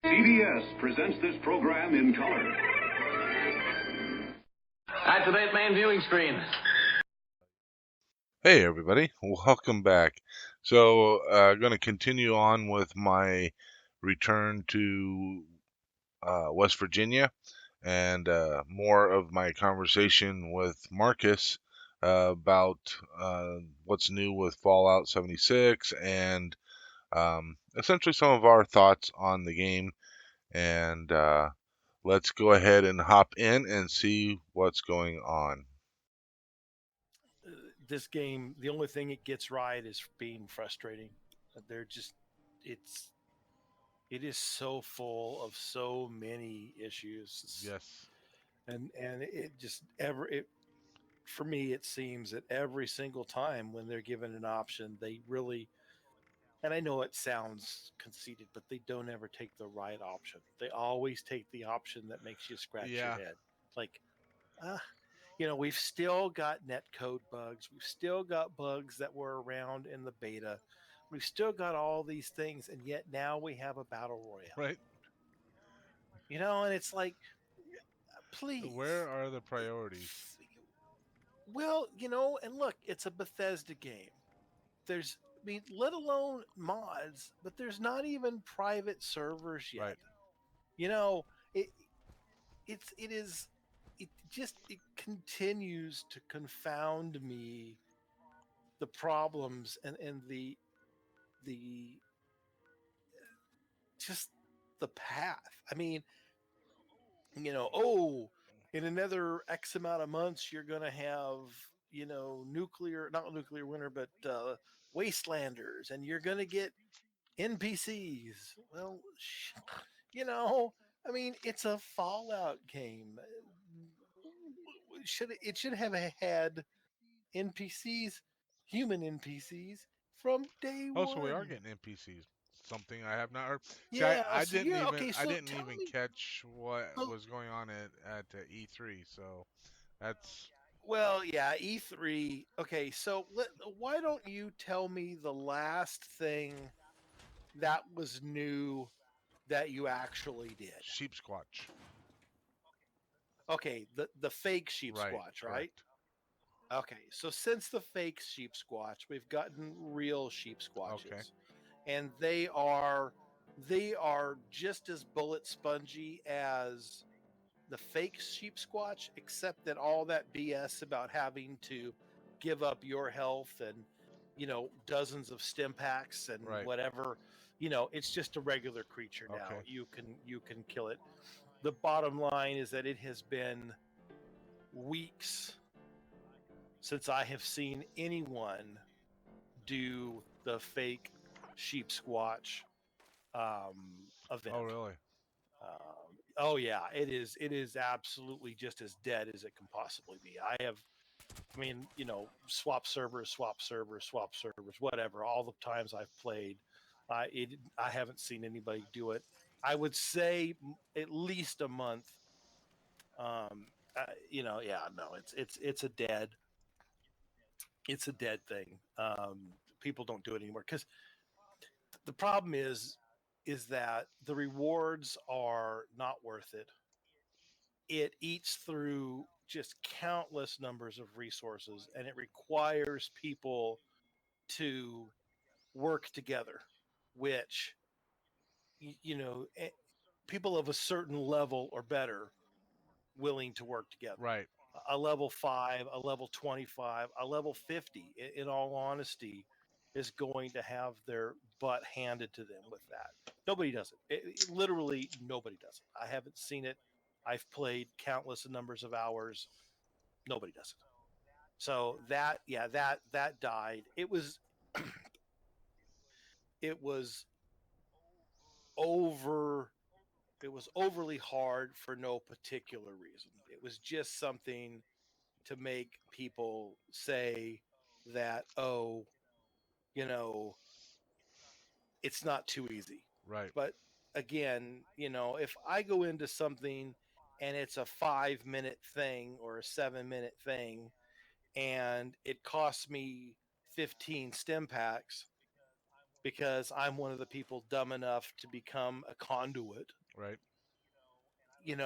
CBS presents this program in color. Activate main viewing screen. Hey everybody, welcome back. So, going to continue on with my return to West Virginia and more of my conversation with Marcus about what's new with Fallout 76 and essentially some of our thoughts on the game. And let's go ahead and hop in and see what's going on. This game, the only thing it gets right is being frustrating. They're just, it's, it is so full of so many issues. Yes. And it just for me, it seems that every single time when they're given an option, they really, and I know it sounds conceited, but they don't ever take the right option. They always take the option that makes you scratch your head. Like, uh, we've still got netcode bugs. We've still got bugs that were around in the beta. We've still got all these things, and yet now we have a battle royale. Right. And it's like, please. Where are the priorities? Well, and look, it's a Bethesda game. Let alone mods, but there's not even private servers yet. Right. It it is it continues to confound me, the problems and the just the path. I mean, in another X amount of months you're going to have, not nuclear winter, but wastelanders, and you're going to get NPCs. Well, I mean, it's a Fallout game. It should have had NPCs, human NPCs from day one. Oh, so we are getting NPCs. Something I have not heard. See, Yeah, I so didn't you're even okay. I So didn't tell even me. catch what So, was going on at E3. So that's well, yeah, E3. Okay, so why don't you tell me the last thing that was new that you actually did? Sheep Squatch. Okay, the fake sheep Right. squatch, right? Correct. Okay, so since the fake sheep squatch, we've gotten real sheep Okay. squatches, and they are just as bullet spongy as the fake sheep squatch, except that all that BS about having to give up your health and dozens of stim packs and Right. whatever, it's just a regular creature now. Okay. You can kill it. The bottom line is that it has been weeks since I have seen anyone do the fake sheep squatch event. Oh, really? Oh yeah, it is absolutely just as dead as it can possibly be. I mean, swap servers, whatever. All the times I've played, I haven't seen anybody do it. I would say at least a month. Yeah, no, it's a dead thing. People don't do it anymore because the problem is that the rewards are not worth it. It eats through just countless numbers of resources, and it requires people to work together, which people of a certain level or better willing to work together. Right. A level 5, a level 25, a level 50, in all honesty, is going to have their butt handed to them with that. Nobody does it. Literally nobody does it. I haven't seen it. I've played countless numbers of hours. Nobody does it. So that died. It was over it was overly hard for no particular reason. It was just something to make people say that, oh, you know, it's not too easy. Right. But again, if I go into something and it's a 5-minute thing or a 7-minute thing, and it costs me 15 stim packs because I'm one of the people dumb enough to become a conduit, Right. and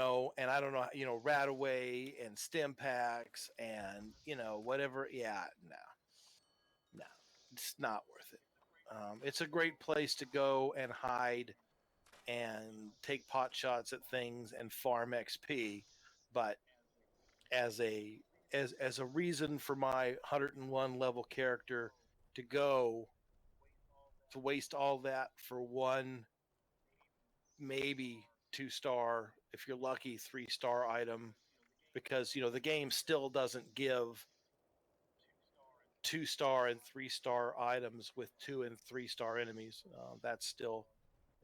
I don't know, Radaway and stim packs and, whatever. Yeah, no, it's not worth it. It's a great place to go and hide and take pot shots at things and farm XP, but as a reason for my 101 level character to go to waste all that for one, maybe 2-star, if you're lucky, 3-star item, because the game still doesn't give 2-star and 3-star items with 2 and 3-star enemies. That's still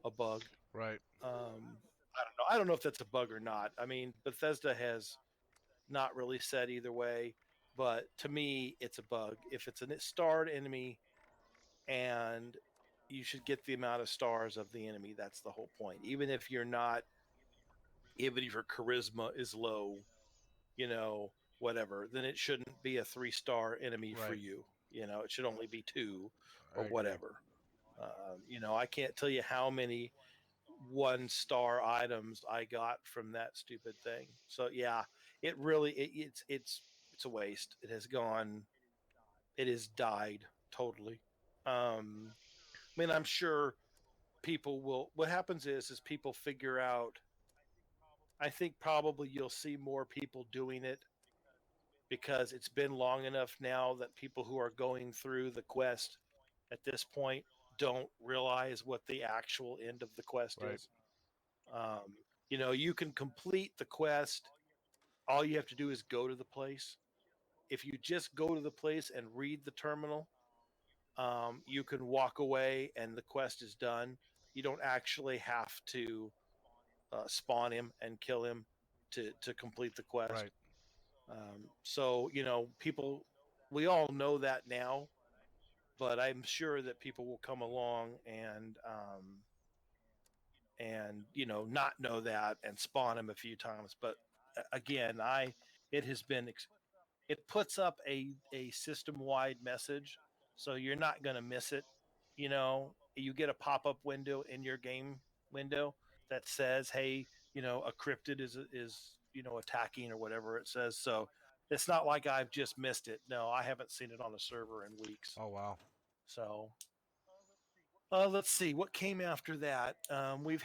a bug. Right. I don't know if that's a bug or not. I mean, Bethesda has not really said either way, but to me, it's a bug. If it's a starred enemy, and you should get the amount of stars of the enemy, that's the whole point. Even if your charisma is low, whatever, then it shouldn't be a 3-star enemy for Right. you. It should only be 2 I or agree. whatever. I can't tell you how many 1-star items I got from that stupid thing. So yeah, it really it's a waste. It has gone. It has died totally. I mean, I'm sure people will. What happens is people figure out. I think probably you'll see more people doing it because it's been long enough now that people who are going through the quest at this point don't realize what the actual end of the quest Right. is. You can complete the quest. All you have to do is go to the place. If you just go to the place and read the terminal, you can walk away and the quest is done. You don't actually have to spawn him and kill him to complete the quest. Right. So people, we all know that now, but I'm sure that people will come along and not know that and spawn him a few times. But again, it has been it puts up a system wide message, so you're not going to miss it. You get a pop up window in your game window that says, "Hey, a cryptid is attacking," or whatever it says. So it's not like I've just missed it. No, I haven't seen it on a server in weeks. Oh wow. So let's see what came after that. We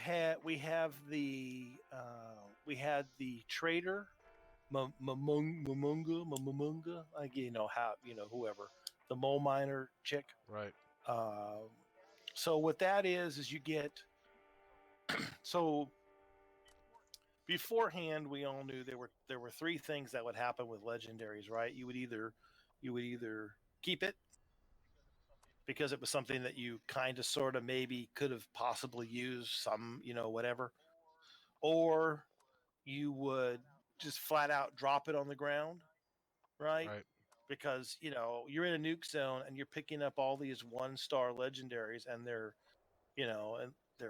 had the trader, Mamunga, like whoever, the mole miner chick. Right. So what that is you get. So beforehand, we all knew there were 3 things that would happen with legendaries, right? You would either keep it because it was something that you kind of sort of maybe could have possibly used some, whatever, or you would just flat out drop it on the ground, right? Right. Because you're in a nuke zone and you're picking up all these 1-star legendaries and they're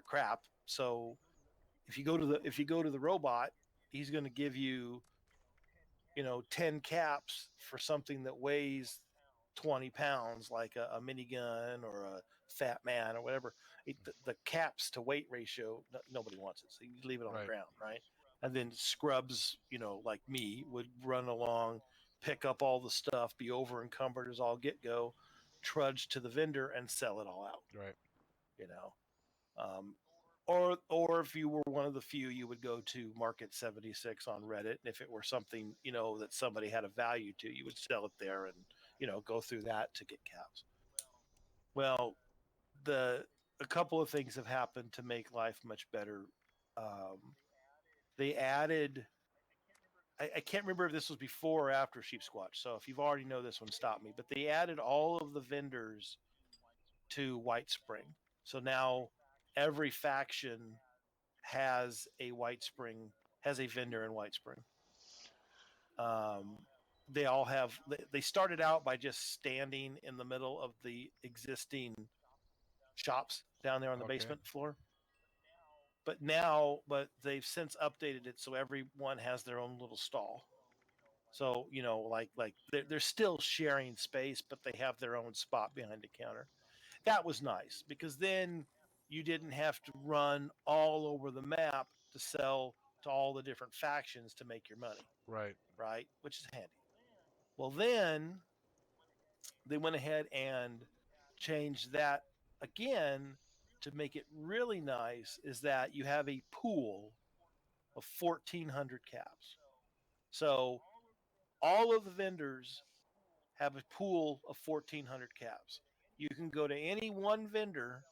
crap. So if you go to the robot, he's going to give you 10 caps for something that weighs 20 pounds, like a minigun or a fat man or whatever. The caps to weight ratio, nobody wants it, so you leave it on the ground, right? And then scrubs, like me, would run along, pick up all the stuff, be over encumbered as all get go, trudge to the vendor and sell it all out. Right. Or if you were one of the few, you would go to Market 76 on Reddit, and if it were something that somebody had a value to, you would sell it there and go through that to get caps. Well, a couple of things have happened to make life much better. They added, I can't remember if this was before or after Sheep Squatch, so if you've already know this one, stop me. But they added all of the vendors to White Spring, so now every faction has a vendor in White Spring. They all have. They started out by just standing in the middle of the existing shops down there on the basement floor. But they've since updated it so everyone has their own little stall. So like they're still sharing space, but they have their own spot behind the counter. that was nice because then you didn't have to run all over the map to sell to all the different factions to make your money, Right. right? Which is handy. Well, then they went ahead and changed that again to make it really nice is that you have a pool of 1,400 caps. So all of the vendors have a pool of 1,400 caps. You can go to any one vendor,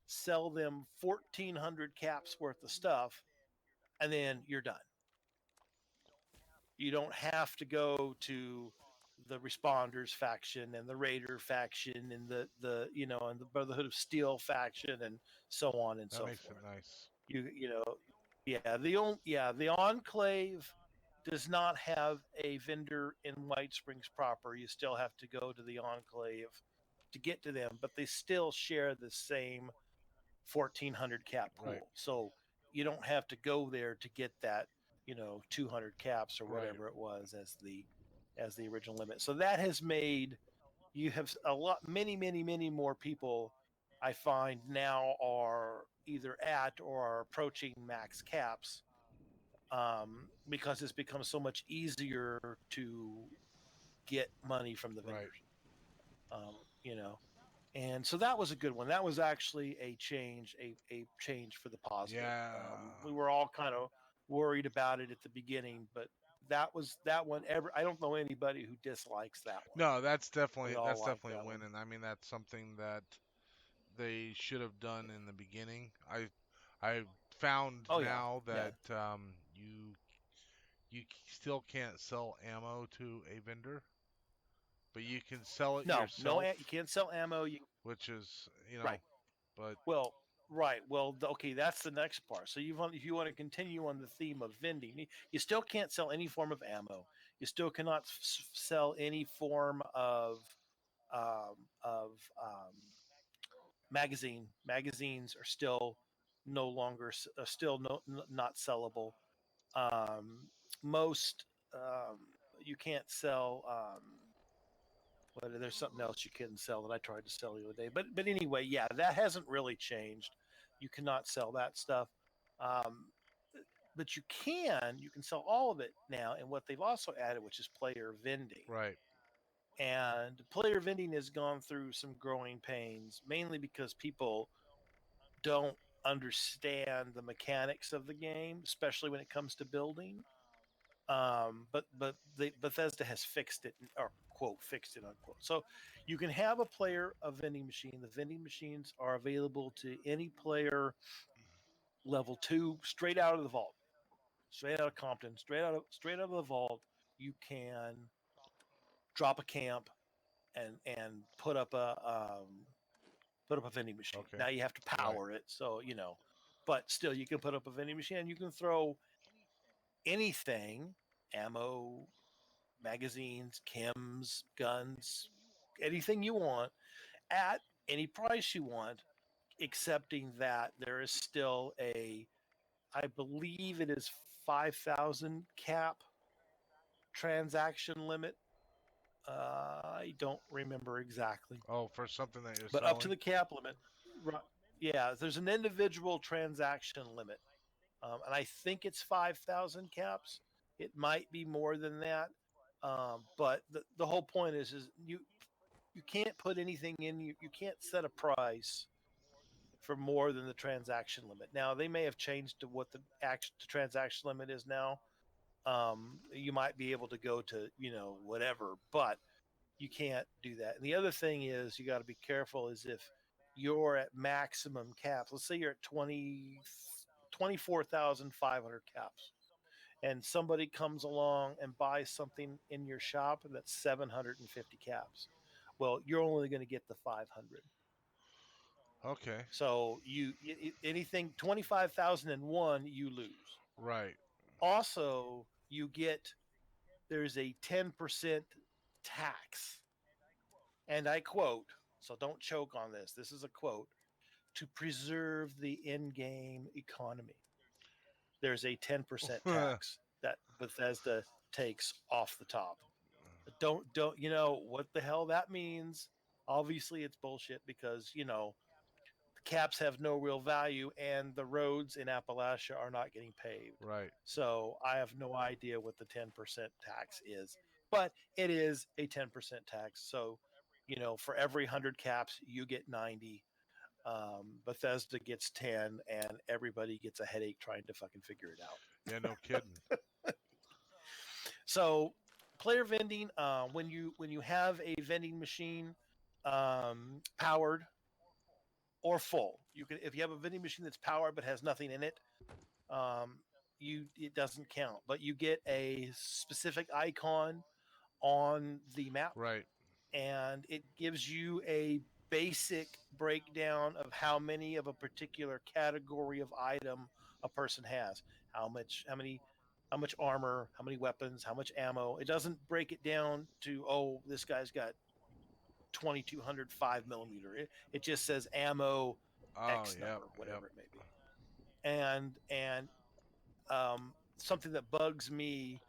sell them 1,400 caps worth of stuff, and then you're done. You don't have to go to the responders faction and the raider faction and the Brotherhood of Steel faction and so on and That so makes forth. it nice. The enclave does not have a vendor in White Springs proper. You still have to go to the enclave to get to them, but they still share the same 1,400 cap pool. Right. So you don't have to go there to get that 200 caps or Right. whatever it was as the original limit. So that has made you have many more people I find now are either at or are approaching max caps, because it's become so much easier to get money from the vendors. Right. And so that was a good one. That was actually a change for the positive. Yeah. We were all kind of worried about it at the beginning, but that one. I don't know anybody who dislikes that one. No, that's definitely We all like a that win, one. and I mean that's something that they should have done in the beginning. I found Oh yeah, now yeah. that still can't sell ammo to a vendor, but you can sell it No, yourself, you can't sell ammo. which is Right. but Well, right. Well, okay, that's the next part. So if you want to continue on the theme of vending, you still can't sell any form of ammo. You still cannot sell any form of magazine. Magazines are still no longer still not sellable. Most you can't sell. But there's something else you couldn't sell that I tried to sell the other day. But anyway, yeah, that hasn't really changed. You cannot sell that stuff. Um, but you can sell all of it now. And what they've also added, which is player vending. right. And player vending has gone through some growing pains, mainly because people don't understand the mechanics of the game, especially when it comes to building. But Bethesda has fixed it, or quote fixed it unquote. So you can have a vending machine. The vending machines are available to any player level 2, straight out of the vault, straight out of Compton, straight out of the vault. You can drop a camp and put up a vending machine. Okay. Now you have to power it, so but still you can put up a vending machine and you can throw anything, ammo, magazines, chems, guns, anything you want at any price you want, accepting that there is still I believe it is 5,000 cap transaction limit. I don't remember exactly. Oh, for something that you're But selling? up to the cap limit. Right. Yeah, there's an individual transaction limit. And I think it's 5,000 caps. It might be more than that. But the whole point is you can't put anything in. You can't set a price for more than the transaction limit. Now they may have changed to what the transaction limit is now. You might be able to go to whatever, but you can't do that. And the other thing is you got to be careful is if you're at maximum caps. Let's say you're at 24,500 caps, and somebody comes along and buys something in your shop that's 750 caps. Well, you're only going to get the 500. Okay. So anything 25,001, you lose. Right. Also, there's a 10% tax, and I quote. So don't choke on this. This is a quote. To preserve the in-game economy, there's a 10% tax that Bethesda takes off the top. Don't what the hell that means? Obviously, it's bullshit because the caps have no real value, and the roads in Appalachia are not getting paved. Right. So I have no idea what the 10% tax is, but it is a 10% tax. So, for every 100 caps, you get 90. Bethesda gets 10, and everybody gets a headache trying to fucking figure it out. Yeah, no kidding. So, player vending, when you have a vending machine powered or full, if you have a vending machine that's powered but has nothing in it, it doesn't count. But you get a specific icon on the map, Right. and it gives you a basic breakdown of how many of a particular category of item a person has. How much armor, how many weapons, how much ammo. It doesn't break it down to, this guy's got 2200 5mm. It just says ammo X number, whatever it may be. And something that bugs me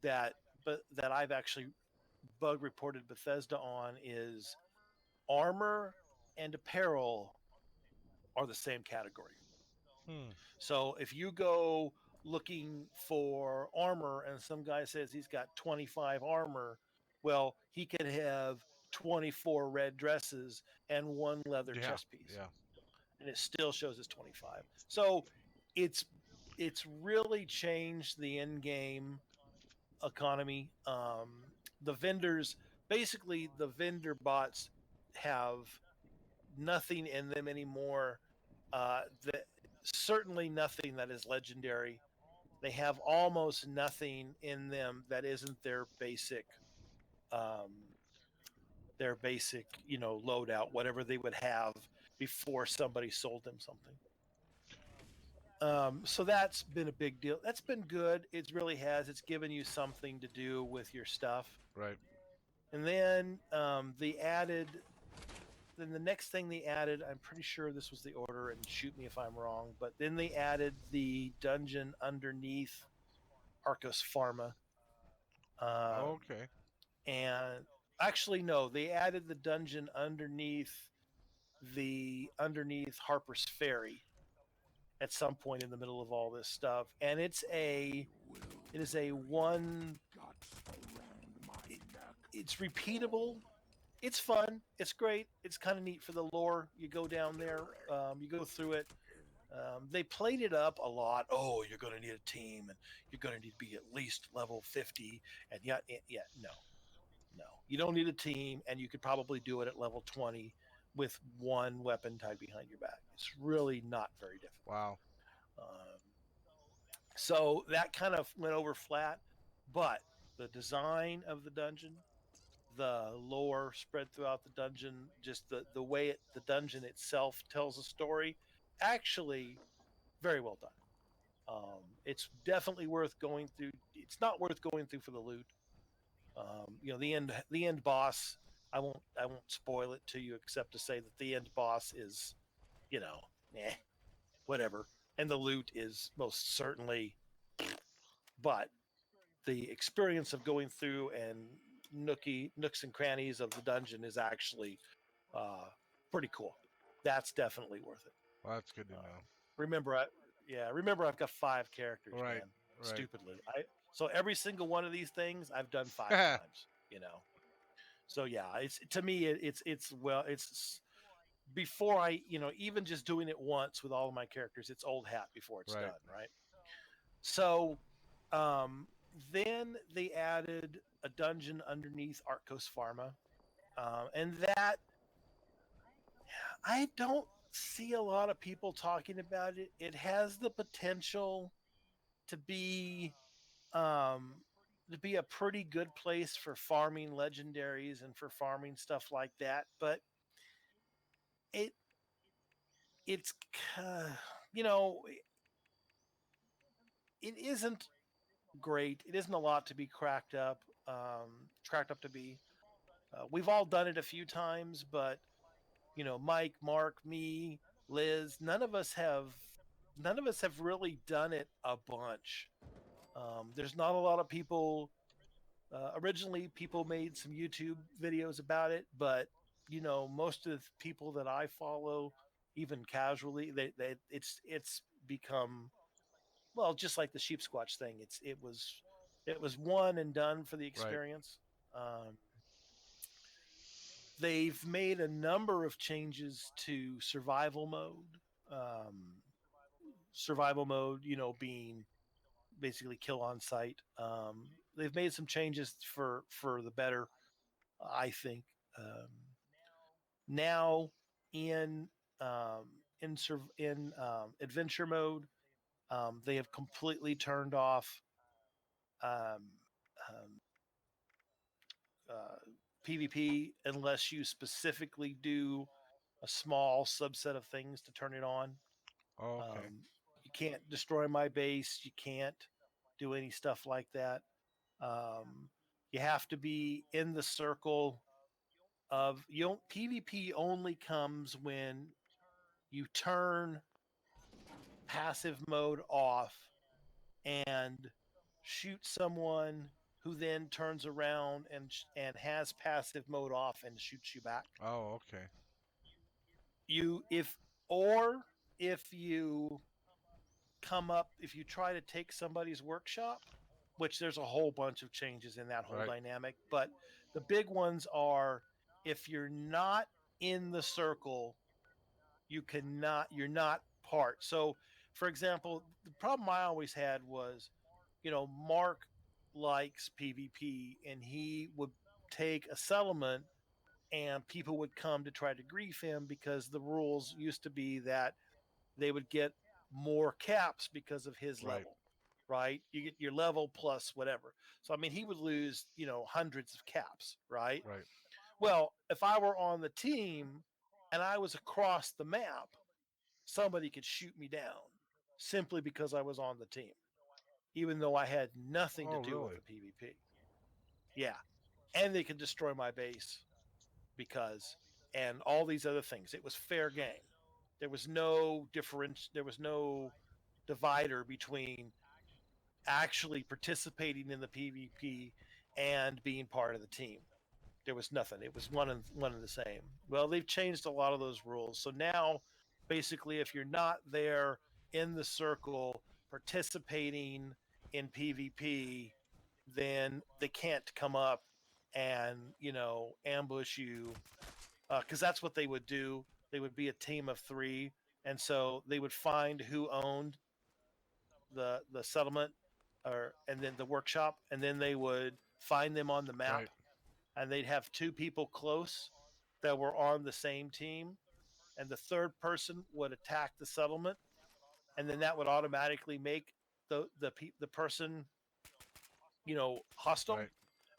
that I've actually bug reported Bethesda on is armor and apparel are the same category. So if you go looking for armor and some guy says he's got 25 armor, well, he could have 24 red dresses and one leather chest piece. Yeah. And it still shows as 25. So it's really changed the in-game economy. The vendors, basically the vendor bots have nothing in them anymore. Certainly nothing that is legendary. They have almost nothing in them that isn't their basic loadout, whatever they would have before somebody sold them something. So that's been a big deal. That's been good. It really has. It's given you something to do with your stuff. Right. And then then the next thing they added, I'm pretty sure this was the order, and shoot me if I'm wrong, but then they added the dungeon underneath Arcos Pharma. Okay. And actually, no, they added the dungeon underneath Harper's Ferry at some point in the middle of all this stuff, and it's repeatable. It's fun. It's great. It's kind of neat for the lore. You go down there, you go through it. They played it up a lot. Oh, you're going to need a team, and you're going to need to be at least level 50. And no, you don't need a team, and you could probably do it at level 20 with one weapon tied behind your back. It's really not very difficult. Wow. So that kind of went over flat, but the design of the dungeon, the lore spread throughout the dungeon, just the way the dungeon itself tells a story, actually very well done. It's definitely worth going through. It's not worth going through for the loot. The end boss, I won't spoil it to you except to say that the end boss is, whatever. And the loot is most certainly, but the experience of going through and nooks and crannies of the dungeon is actually pretty cool. That's definitely worth it. Well, that's good to know. Remember I've got 5 characters, Right. man. Stupidly. So every single one of these things I've done 5 times, So yeah, it's to me it's before I, even just doing it once with all of my characters, it's old hat before it's done, right? So then they added a dungeon underneath Arcos Pharma, and that I don't see a lot of people talking about it. It has the potential to be a pretty good place for farming legendaries and for farming stuff like that, but it's it isn't great. It isn't a lot to be cracked up to be. We've all done it a few times, but Mike, Mark, me, Liz, none of us have really done it a bunch. There's not a lot of people. Originally, people made some YouTube videos about it, but most of the people that I follow, even casually, it's become, well, just like the sheep squatch thing. It was one and done for the Right. experience. Um, they've made a number of changes to survival mode. Um, Survival mode, being basically kill on sight. They've made some changes for the better, I think. Um, Now in adventure mode, they have completely turned off um, um, uh, PvP unless you specifically do a small subset of things to turn it on. Oh, okay. Um, you can't destroy my base. You can't do any stuff like that. Um, you have to be in the circle of you. Don't, PvP only comes when you turn passive mode off and shoot someone who then turns around and has passive mode off and shoots you back. Oh, okay. You if or if you come up if you try to take somebody's workshop, which there's a whole bunch of changes in that whole Right. dynamic, but the big ones are if you're not in the circle, you're not part. So, for example, the problem I always had was, Mark likes PvP and he would take a settlement and people would come to try to grief him because the rules used to be that they would get more caps because of his Right. level, right? You get your level plus whatever. So I mean, he would lose, hundreds of caps, right? Right. Well, if I were on the team and I was across the map, somebody could shoot me down simply because I was on the team, even though I had nothing to Oh, do with really? the PvP. Yeah. And they could destroy my base because, and all these other things. It was fair game. There was no difference. There was no divider between actually participating in the PvP and being part of the team. There was nothing. It was one and the same. Well, they've changed a lot of those rules. So now, basically, if you're not there in the circle participating in PvP, then they can't come up and ambush you, because that's what they would do. They would be a team of three, and so they would find who owned the settlement, and then the workshop, and then they would find them on the map, Right. and they'd have two people close that were on the same team, and the third person would attack the settlement, and then that would automatically make the person hostile, Right.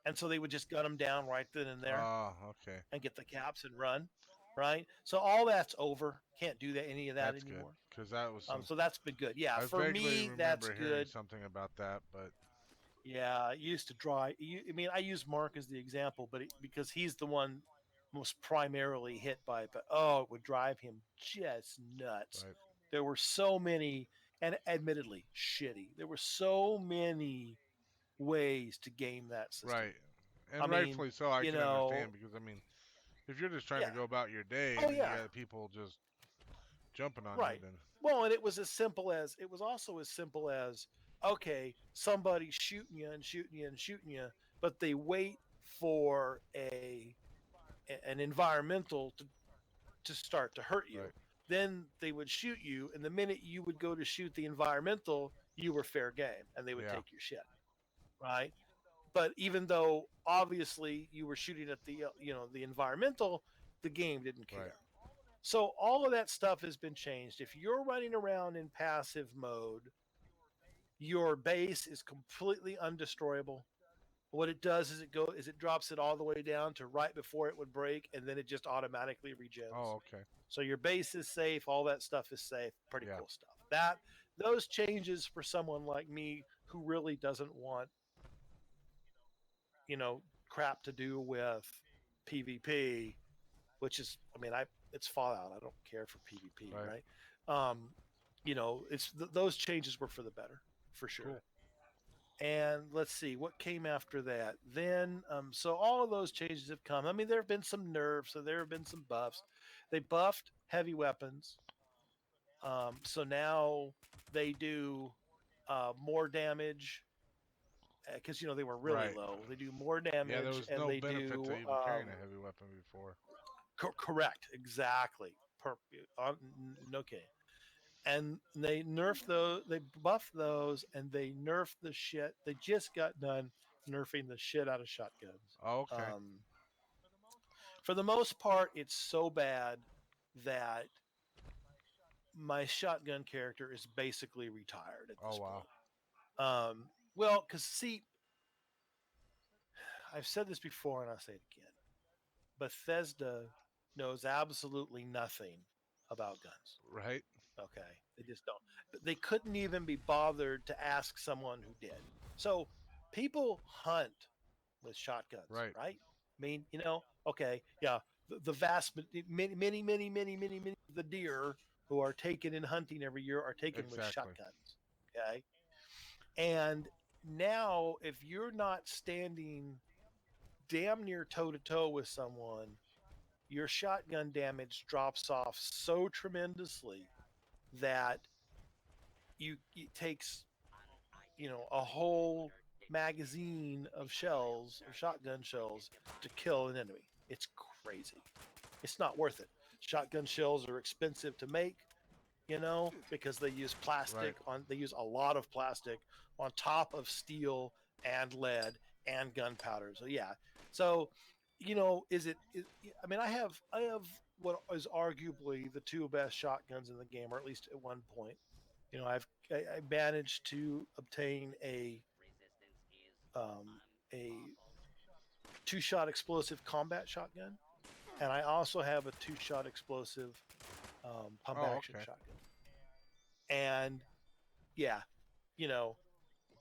and so they would just gun them down right then and there Ah, okay. and get the caps and run, right? So all that's over. Can't do that any of that That's good anymore. because that was some. So that's been good. Yeah, I for vaguely me that's remember hearing good. something about that, but Yeah, I used to draw. I mean, I use Mark as the example, but because he's the one most primarily hit by it. But oh, it would drive him just nuts. right. There were so many, and admittedly shitty. There were so many ways to game that system. Right. I And mean, rightfully so, I you can know, understand because I mean, if you're just trying to yeah. go about your day Oh and then you yeah. got people just jumping on you, Right. then Well, and it was also as simple as, okay, somebody's shooting you and shooting you and shooting you, but they wait for an environmental to start to hurt you. right, Then they would shoot you, and the minute you would go to shoot the environmental, you were fair game, and they would yeah, take your shit, right? But even though obviously you were shooting at the environmental, the game didn't right, care. So all of that stuff has been changed. If you're running around in passive mode, your base is completely undestroyable. What it does is it drops it all the way down to right before it would break, and then it just automatically regens. oh, okay, So your base is safe, all that stuff is safe. Pretty yeah, cool stuff. Those changes for someone like me who really doesn't want, crap to do with PvP, which is, I mean, it's Fallout. I don't care for PvP, right, right? It's those changes were for the better, for sure. cool. And let's see what came after that. Then, so all of those changes have come. I mean, there have been some nerfs, so there have been some buffs. They buffed heavy weapons, so now they do more damage because they were really Right. low. They do more Yeah, there damage, was and no they benefit do to even carrying a heavy weapon before. correct, exactly. Okay. And they nerf those, they buff those, and they nerf the shit. They just got done nerfing the shit out of shotguns. Oh, okay. For the most part, it's so bad that my shotgun character is basically retired at this Oh, wow. point. Well, because see, I've said this before and I'll say it again. Bethesda knows absolutely nothing about guns. Right. Okay, they just don't. They couldn't even be bothered to ask someone who did. So people hunt with shotguns, Right. right? I mean, okay, yeah, the vast many the deer who are taken in hunting every year are taken with Exactly. shotguns. Okay, and now if you're not standing damn near toe to toe with someone, your shotgun damage drops off so tremendously that it takes a whole magazine of shells, of shotgun shells, to kill an enemy. It's crazy. It's not worth it. Shotgun shells are expensive to make, because they use plastic they use a lot of plastic on top of steel and lead and gunpowder. So yeah. So, I mean, I have what is arguably the two best shotguns in the game, or at least at one point. I managed to obtain a 2-shot explosive combat shotgun, and I also have a 2-shot explosive pump action shotgun. And yeah,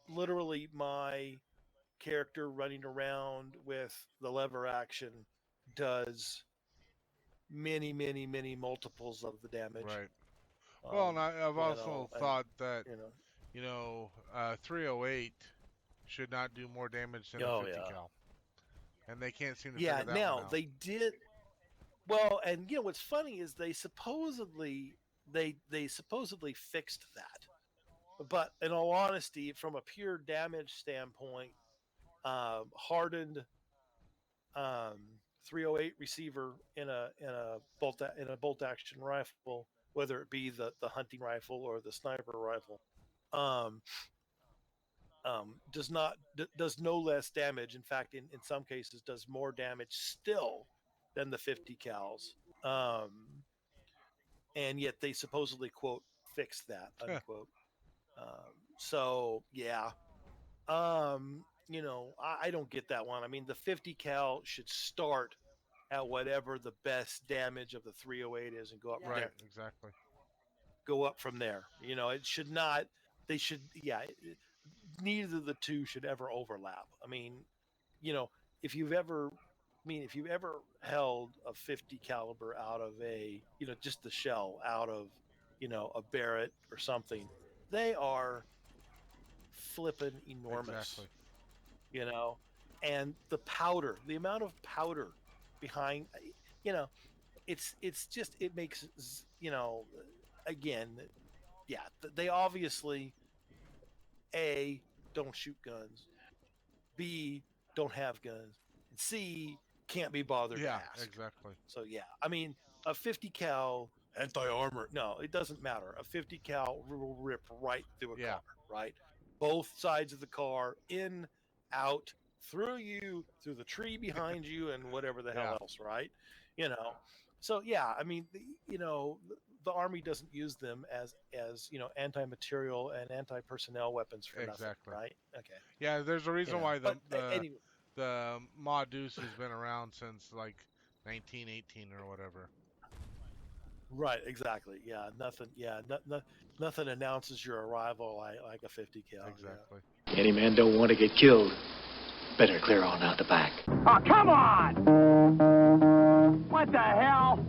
literally my character running around with the lever action does many multiples of the damage. Right. Well, and I've also thought that 308 should not do more damage than a 50 cal, and they can't seem to figure that one out. They did. Well, and what's funny is they supposedly fixed that, but in all honesty, from a pure damage standpoint, hardened 308 receiver in a bolt action rifle, whether it be the hunting rifle or the sniper rifle, does no less damage. In fact, in some cases, does more damage still than the 50 cals. And yet they supposedly, quote, fixed that, unquote. So yeah. I don't get that one. I mean, the 50 cal should start at whatever the best damage of the 308 is and go up from there. Exactly. Go up from there. It should not. They should. Yeah. Neither of the two should ever overlap. I mean, if you've ever held a 50 caliber out of a, just the shell out of, a Barrett or something, they are flipping enormous. Exactly. And the amount of powder behind, it's just, it makes, again, yeah, they obviously A, don't shoot guns, B, don't have guns, and C, can't be bothered to ask. Exactly. So yeah, I mean, a 50 cal anti-armor, no, it doesn't matter. A 50 cal will rip right through a car, right? Both sides of the car, in, out, through you, through the tree behind you, and whatever the hell else, right? So yeah, I mean, the Army doesn't use them as anti-material and anti-personnel weapons for nothing, right? Okay. Yeah, there's a reason why anyway. The Ma Deuce has been around since like 1918 or whatever. Right, exactly. Yeah, nothing. Yeah, nothing announces your arrival like a 50 cal. Exactly. Yeah. Any man don't want to get killed. Better clear on out the back. Oh, come on! What the hell?